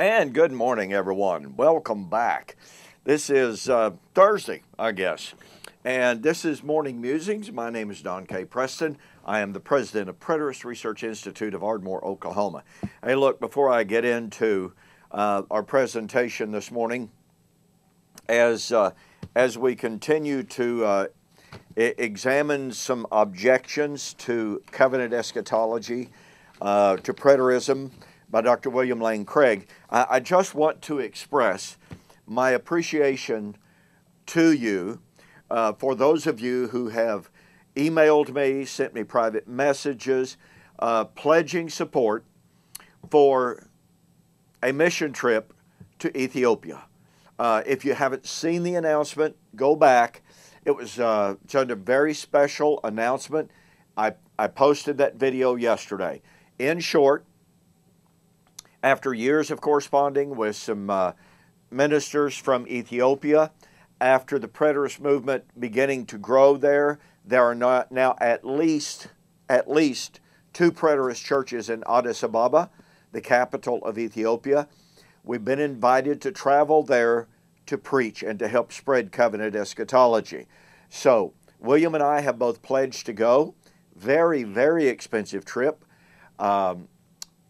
And good morning, everyone. Welcome back. This is Thursday, I guess, and this is Morning Musings. My name is Don K. Preston. I am the president of Preterist Research Institute of Ardmore, Oklahoma. Hey, look, before I get into our presentation this morning, as we continue to examine some objections to covenant eschatology, to preterism, by Dr. William Lane Craig, I just want to express my appreciation to you for those of you who have emailed me, sent me private messages, pledging support for a mission trip to Ethiopia. If you haven't seen the announcement, go back. It was a very special announcement. I posted that video yesterday. In short, after years of corresponding with some ministers from Ethiopia, after the preterist movement beginning to grow there are now at least 2 preterist churches in Addis Ababa, the capital of Ethiopia. We've been invited to travel there to preach and to help spread covenant eschatology. So William and I have both pledged to go. Very, very expensive trip.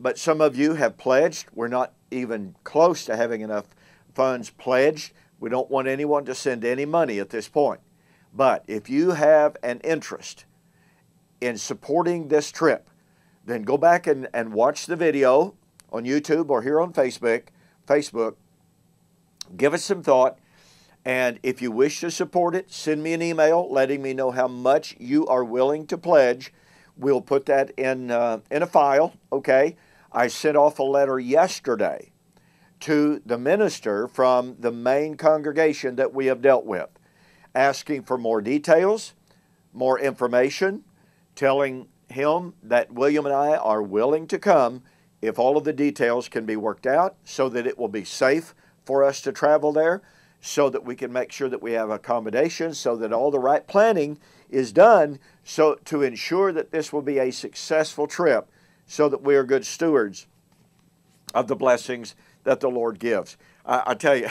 But some of you have pledged. We're not even close to having enough funds pledged. We don't want anyone to send any money at this point. But if you have an interest in supporting this trip, then go back and watch the video on YouTube or here on Facebook. Give it some thought. And if you wish to support it, send me an email letting me know how much you are willing to pledge. We'll put that in a file, okay? I sent off a letter yesterday to the minister from the main congregation that we have dealt with, asking for more details, more information, telling him that William and I are willing to come if all of the details can be worked out so that it will be safe for us to travel there, so that we can make sure that we have accommodations, so that all the right planning is done so to ensure that this will be a successful trip, so that we are good stewards of the blessings that the Lord gives. I tell you,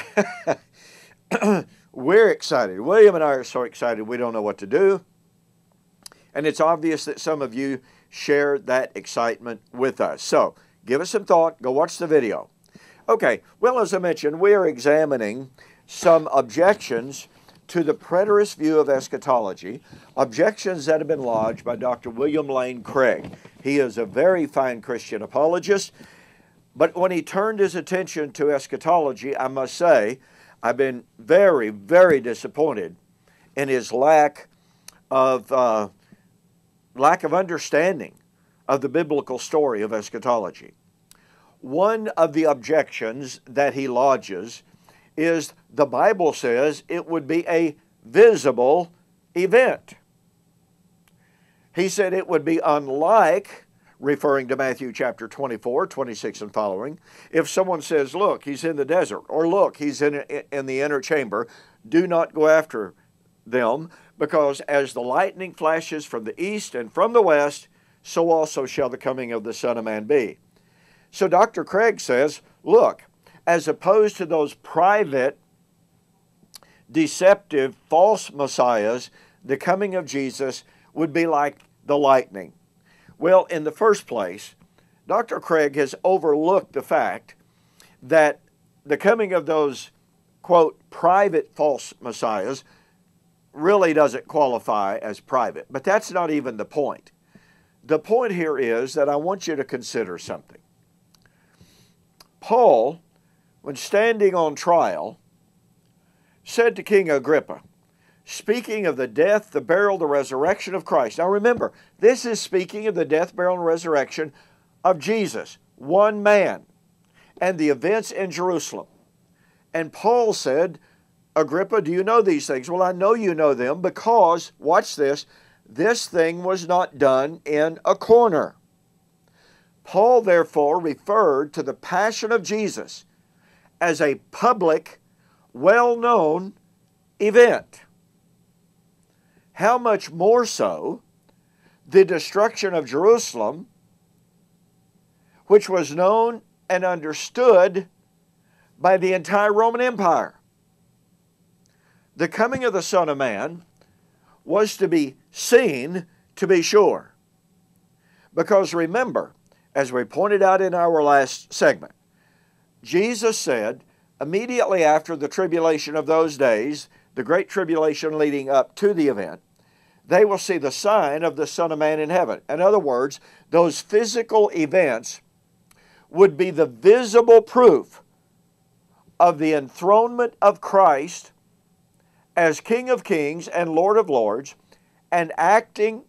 we're excited. William and I are so excited we don't know what to do. And it's obvious that some of you share that excitement with us. So give us some thought. Go watch the video. Okay, well, as I mentioned, we are examining some objections to the preterist view of eschatology, objections that have been lodged by Dr. William Lane Craig. He is a very fine Christian apologist, but when he turned his attention to eschatology, I must say, I've been very, very disappointed in his lack of understanding of the biblical story of eschatology. One of the objections that he lodges is the Bible says it would be a visible event. He said it would be unlike, referring to Matthew chapter 24, 26 and following, if someone says, look, he's in the desert, or look, he's in the inner chamber, do not go after them, because as the lightning flashes from the east and from the west, so also shall the coming of the Son of Man be. So Dr. Craig says, look, as opposed to those private, deceptive, false messiahs, the coming of Jesus would be like the lightning. Well, in the first place, Dr. Craig has overlooked the fact that the coming of those, quote, private false messiahs really doesn't qualify as private. But that's not even the point. The point here is that I want you to consider something. Paul, when standing on trial, said to King Agrippa, speaking of the death, the burial, the resurrection of Christ. Now remember, this is speaking of the death, burial, and resurrection of Jesus, one man, and the events in Jerusalem. And Paul said, Agrippa, do you know these things? Well, I know you know them because, watch this thing was not done in a corner. Paul, therefore, referred to the passion of Jesus as a public, well-known event. How much more so the destruction of Jerusalem, which was known and understood by the entire Roman Empire. The coming of the Son of Man was to be seen, to be sure. Because remember, as we pointed out in our last segment, Jesus said, immediately after the tribulation of those days, the great tribulation leading up to the event, they will see the sign of the Son of Man in heaven. In other words, those physical events would be the visible proof of the enthronement of Christ as King of Kings and Lord of Lords, and acting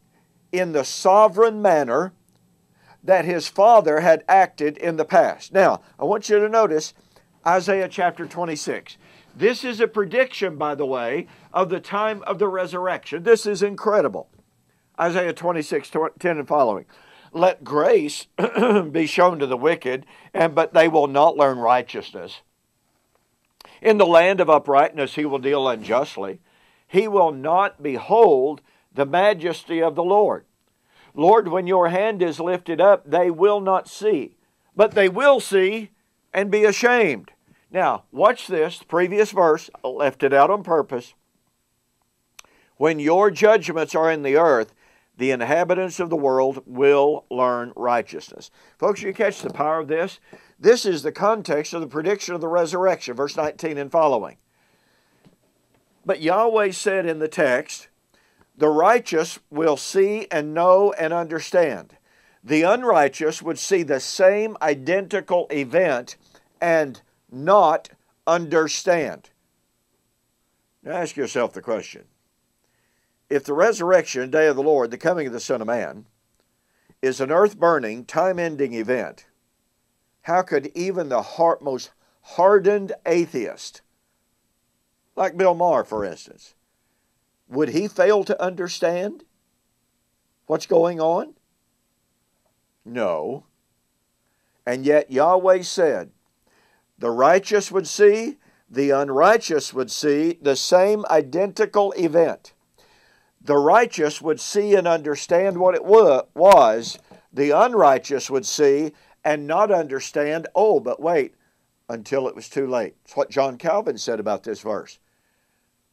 in the sovereign manner that His Father had acted in the past. Now, I want you to notice Isaiah chapter 26. This is a prediction, by the way, of the time of the resurrection. This is incredible. Isaiah 26, 10 and following. Let grace be shown to the wicked, but they will not learn righteousness. In the land of uprightness He will deal unjustly. He will not behold the majesty of the Lord. Lord, when your hand is lifted up, they will not see, but they will see and be ashamed. Now, watch this, the previous verse, I left it out on purpose. When your judgments are in the earth, the inhabitants of the world will learn righteousness. Folks, you catch the power of this? This is the context of the prediction of the resurrection, verse 19 and following. But Yahweh said in the text, the righteous will see and know and understand. The unrighteous would see the same identical event and not understand. Now ask yourself the question. If the resurrection, day of the Lord, the coming of the Son of Man, is an earth-burning, time-ending event, how could even the most hardened atheist, like Bill Maher, for instance, would he fail to understand what's going on? No. And yet Yahweh said, the righteous would see, the unrighteous would see the same identical event. The righteous would see and understand what it was. The unrighteous would see and not understand, oh, but wait, until it was too late. It's what John Calvin said about this verse.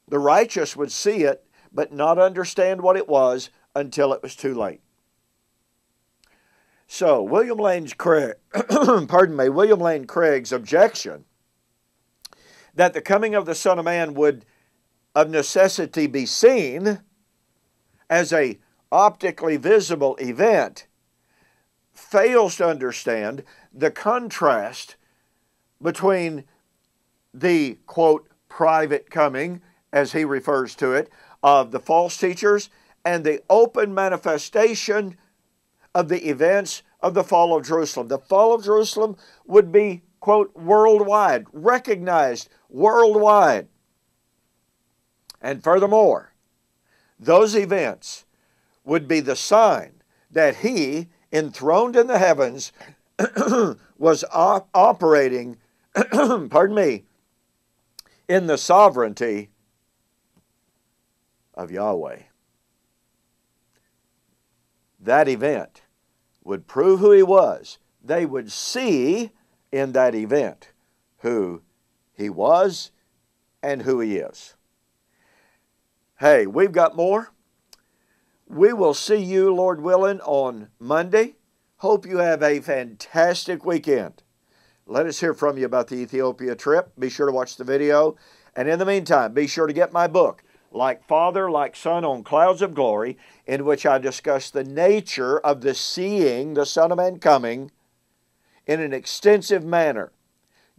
The righteous would see it, but not understand what it was until it was too late. So, William Lane Craig's objection that the coming of the Son of Man would of necessity be seen as a optically visible event fails to understand the contrast between the, quote, private coming, as he refers to it, of the false teachers and the open manifestation of the events of the fall of Jerusalem. The fall of Jerusalem would be, quote, worldwide, recognized worldwide. And furthermore, those events would be the sign that He, enthroned in the heavens, was operating, pardon me, in the sovereignty of Yahweh. That event would prove who He was. They would see in that event who He was and who He is. Hey, we've got more. We will see you, Lord willing, on Monday. Hope you have a fantastic weekend. Let us hear from you about the Ethiopia trip. Be sure to watch the video. And in the meantime, be sure to get my book, Like Father, Like Son on Clouds of Glory, in which I discuss the nature of the seeing the Son of Man coming in an extensive manner.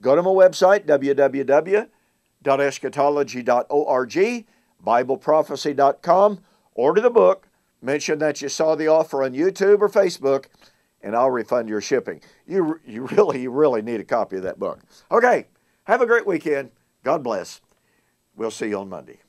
Go to my website, www.eschatology.org, BibleProphecy.com. Order the book. Mention that you saw the offer on YouTube or Facebook, and I'll refund your shipping. You really need a copy of that book. Okay, have a great weekend. God bless. We'll see you on Monday.